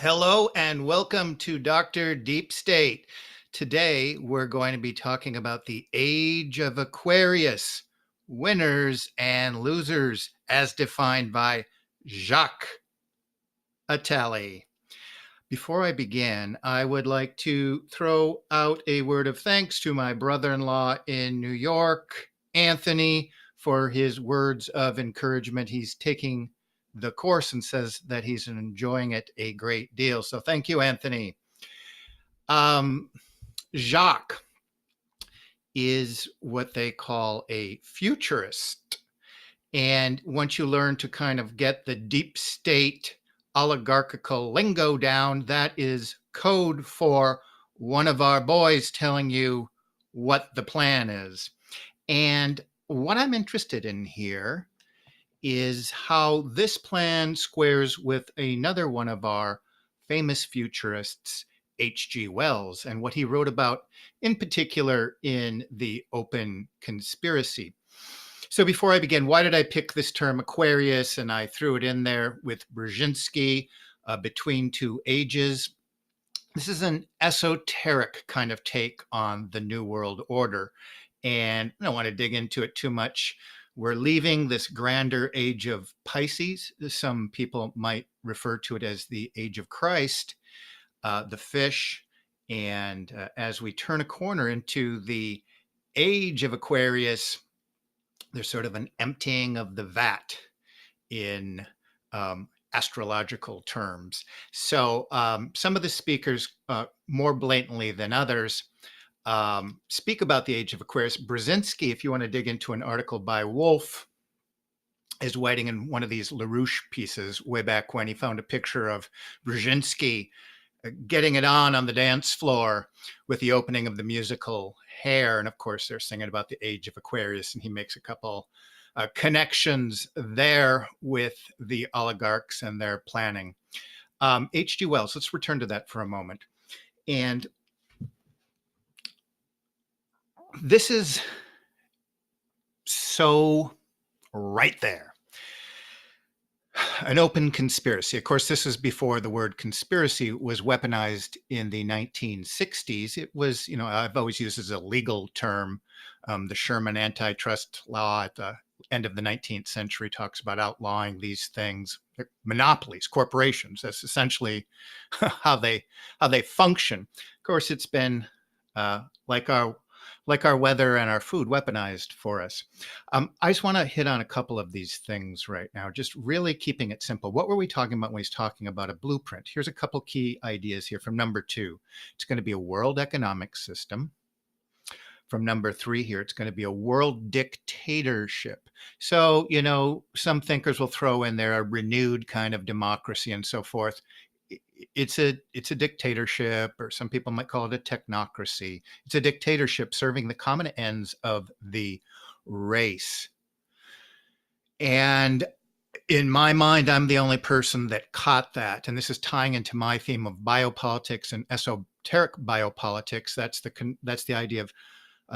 Hello and welcome to Dr. Deep State. Today we're going to be talking about the age of Aquarius, winners and losers as defined by Jacques Attali. Before I begin, I would like to throw out a word of thanks to my brother-in-law in New York, Anthony, for his words of encouragement. He's taking the course and says that he's enjoying it a great deal. So thank you, Anthony. Um, Jacques is what they call a futurist. And once you learn to kind of get the deep state oligarchical lingo down, that is code for one of our boys telling you what the plan is. And what I'm interested in here is how this plan squares with another one of our famous futurists, H.G. Wells, and what he wrote about in particular in The Open Conspiracy. So before I begin, why did I pick this term Aquarius? And I threw it in there with Brzezinski, Between Two Ages. This is an esoteric kind of take on the New World Order. And I don't want to dig into it too much. We're leaving this grander age of Pisces. Some people might refer to it as the age of Christ, the fish. And as we turn a corner into the age of Aquarius, there's sort of an emptying of the vat in astrological terms. So some of the speakers, more blatantly than others, speak about the age of Aquarius. Brzezinski, if you want to dig into an article by Wolf, is writing in one of these LaRouche pieces way back when he found a picture of Brzezinski getting it on the dance floor with the opening of the musical Hair. And of course, they're singing about the age of Aquarius, and he makes a couple connections there with the oligarchs and their planning. H.G. Wells, let's return to that for a moment. And this is so right there. An open conspiracy. Of course, this is before the word conspiracy was weaponized in the 1960s. It was, I've always used as a legal term. The Sherman antitrust law at the end of the 19th century talks about outlawing these things. They're monopolies, corporations. That's essentially how they function. Of course, it's been like our weather and our food weaponized for us. I just want to hit on a couple of these things right now, just really keeping it simple. What were we talking about when he's talking about a blueprint? Here's a couple key ideas here from number 2. It's going to be a world economic system. From number 3 here, it's going to be a world dictatorship. So, some thinkers will throw in there a renewed kind of democracy and so forth. It's a dictatorship, or some people might call it a technocracy. It's a dictatorship serving the common ends of the race. And in my mind, I'm the only person that caught that. And this is tying into my theme of biopolitics and esoteric biopolitics. That's the idea of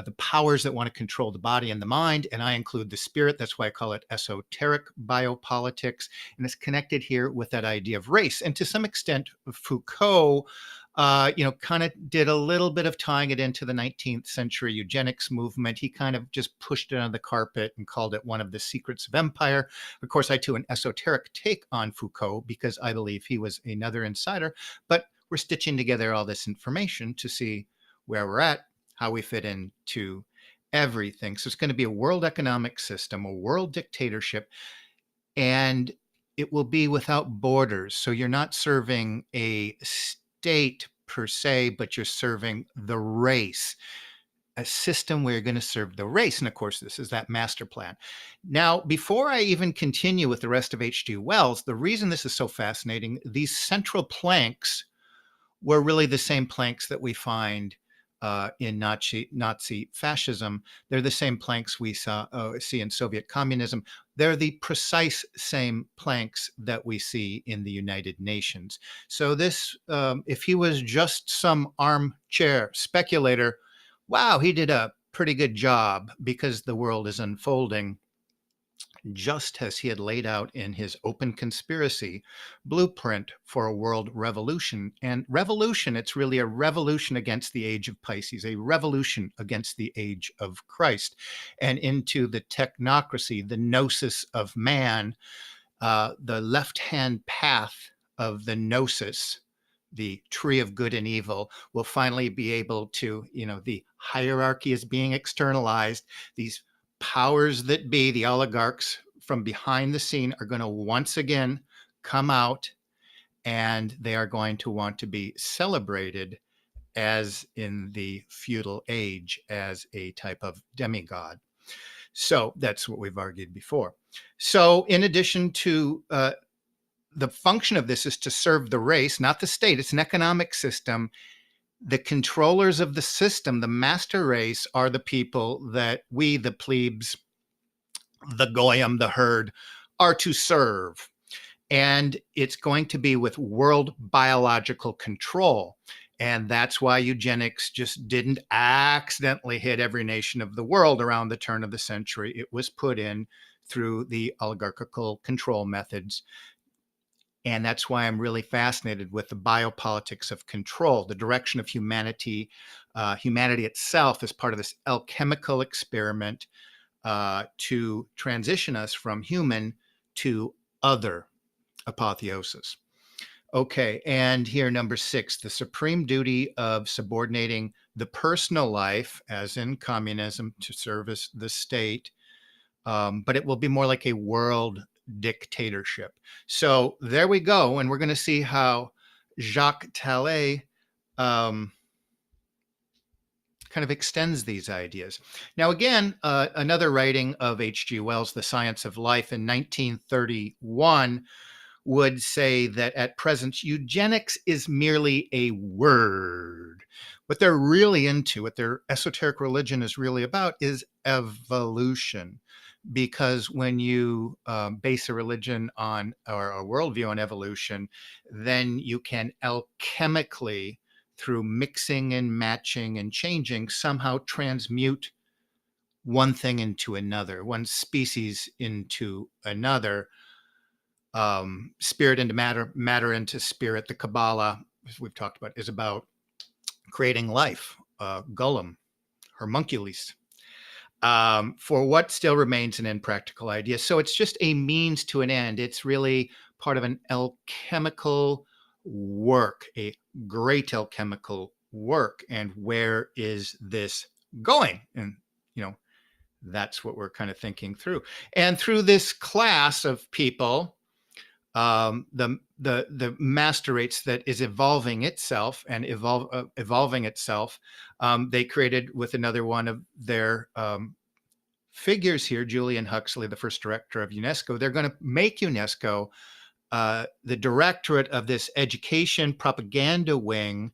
the powers that want to control the body and the mind, and I include the spirit. That's why I call it esoteric biopolitics, and it's connected here with that idea of race. And to some extent, Foucault, kind of did a little bit of tying it into the 19th century eugenics movement. He kind of just pushed it under the carpet and called it one of the secrets of empire. Of course, I took an esoteric take on Foucault because I believe he was another insider, but we're stitching together all this information to see where we're at, how we fit into everything. So it's going to be a world economic system, a world dictatorship, and it will be without borders. So you're not serving a state per se, but you're serving the race, a system where you're going to serve the race. And of course, this is that master plan. Now, before I even continue with the rest of H.G. Wells, the reason this is so fascinating, these central planks were really the same planks that we find in Nazi fascism. They're the same planks we see in Soviet communism. They're the precise same planks that we see in the United Nations. So this, if he was just some armchair speculator, wow, he did a pretty good job because the world is unfolding just as he had laid out in his open conspiracy blueprint for a world revolution. And revolution, it's really a revolution against the age of Pisces, a revolution against the age of Christ, and into the technocracy, the gnosis of man, the left-hand path of the gnosis, the tree of good and evil, will finally be able to, the hierarchy is being externalized. These powers that be, the oligarchs from behind the scene, are going to once again come out, and they are going to want to be celebrated as in the feudal age as a type of demigod. So that's what we've argued before. So in addition to the function of this is to serve the race, not the state. It's an economic system. The controllers of the system, the master race, are the people that we, the plebes, the goyim, the herd, are to serve. And it's going to be with world biological control. And that's why eugenics just didn't accidentally hit every nation of the world around the turn of the century. It was put in through the oligarchical control methods. And that's why I'm really fascinated with the biopolitics of control, the direction of humanity. Humanity itself is part of this alchemical experiment to transition us from human to other, apotheosis. Okay, and here, number 6, the supreme duty of subordinating the personal life, as in communism, to service the state, but it will be more like a world dictatorship. So there we go, and we're going to see how Jacques Attali kind of extends these ideas. Now, again, another writing of H.G. Wells, The Science of Life, in 1931, would say that at present, eugenics is merely a word. What they're really into, what their esoteric religion is really about, is evolution. Because when you base a religion on, or a worldview on evolution, then you can alchemically, through mixing and matching and changing, somehow transmute one thing into another, one species into another, spirit into matter, matter into spirit. The Kabbalah, as we've talked about, is about creating life, golem, homunculus, for what still remains an impractical idea. So it's just a means to an end. It's really part of an alchemical work, a great alchemical work. And where is this going? And, that's what we're kind of thinking through. And through this class of people, the master race that is evolving itself and evolving itself, they created with another one of their figures here, Julian Huxley, the first director of UNESCO. They're going to make UNESCO the directorate of this education propaganda wing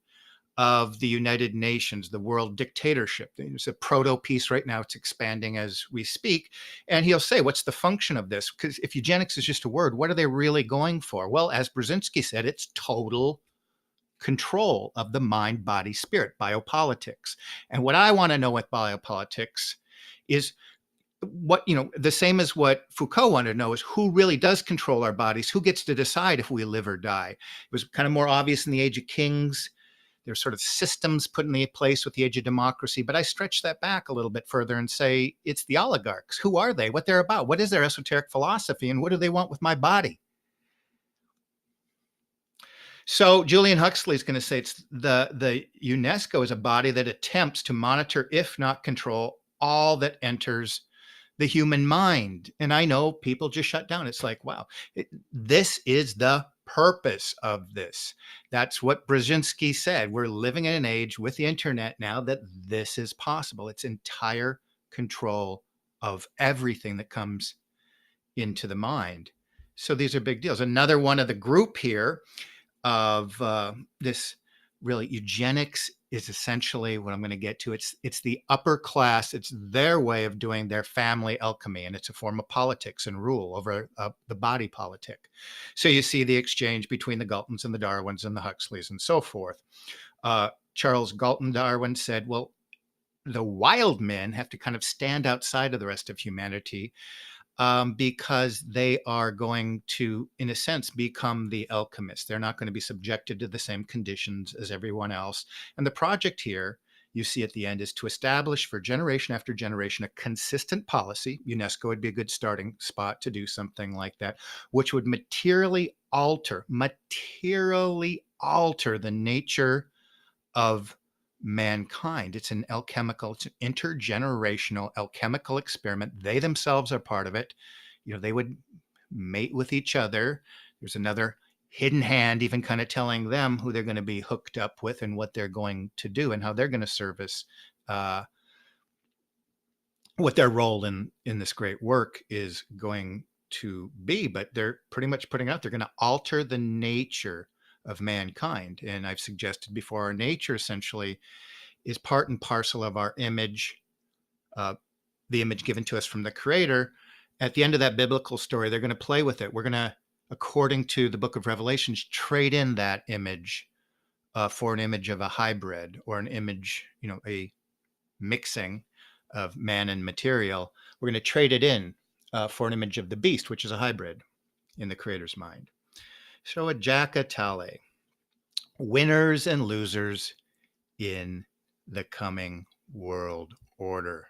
of the United Nations, the world dictatorship. There's a proto piece right now. It's expanding as we speak. And he'll say, what's the function of this? Because if eugenics is just a word, what are they really going for? Well, as Brzezinski said, it's total control of the mind, body, spirit, biopolitics. And what I want to know with biopolitics is what, the same as what Foucault wanted to know, is who really does control our bodies? Who gets to decide if we live or die? It was kind of more obvious in the Age of Kings. There's sort of systems put in place with the age of democracy. But I stretch that back a little bit further and say it's the oligarchs. Who are they? What they're about? What is their esoteric philosophy? And what do they want with my body? So Julian Huxley is going to say it's the UNESCO is a body that attempts to monitor, if not control, all that enters the human mind. And I know people just shut down. It's like, wow, this is the purpose of this. That's what Brzezinski said. We're living in an age with the internet now that this is possible. It's entire control of everything that comes into the mind. So these are big deals. Another one of the group here of this really eugenics is essentially what I'm going to get to. It's the upper class. It's their way of doing their family alchemy, and it's a form of politics and rule over the body politic. So you see the exchange between the Galtons and the Darwins and the Huxleys and so forth. Charles Galton Darwin said, well, the wild men have to kind of stand outside of the rest of humanity because they are going to, in a sense, become the alchemists. They're not going to be subjected to the same conditions as everyone else. And the project here, you see at the end, is to establish for generation after generation a consistent policy. UNESCO would be a good starting spot to do something like that, which would materially alter the nature of mankind. It's an alchemical, it's an intergenerational alchemical experiment. They themselves are part of it. They would mate with each other. There's another hidden hand even kind of telling them who they're going to be hooked up with and what they're going to do and how they're going to service, what their role in this great work is going to be. But they're pretty much putting out, they're going to alter the nature of mankind. And I've suggested before, our nature essentially is part and parcel of our image, the image given to us from the Creator. At the end of that biblical story, they're going to play with it. We're going to, according to the book of Revelations, trade in that image for an image of a hybrid, or an image, a mixing of man and material. We're going to trade it in for an image of the beast, which is a hybrid in the Creator's mind. So a Jacques Attali, winners and losers in the coming world order.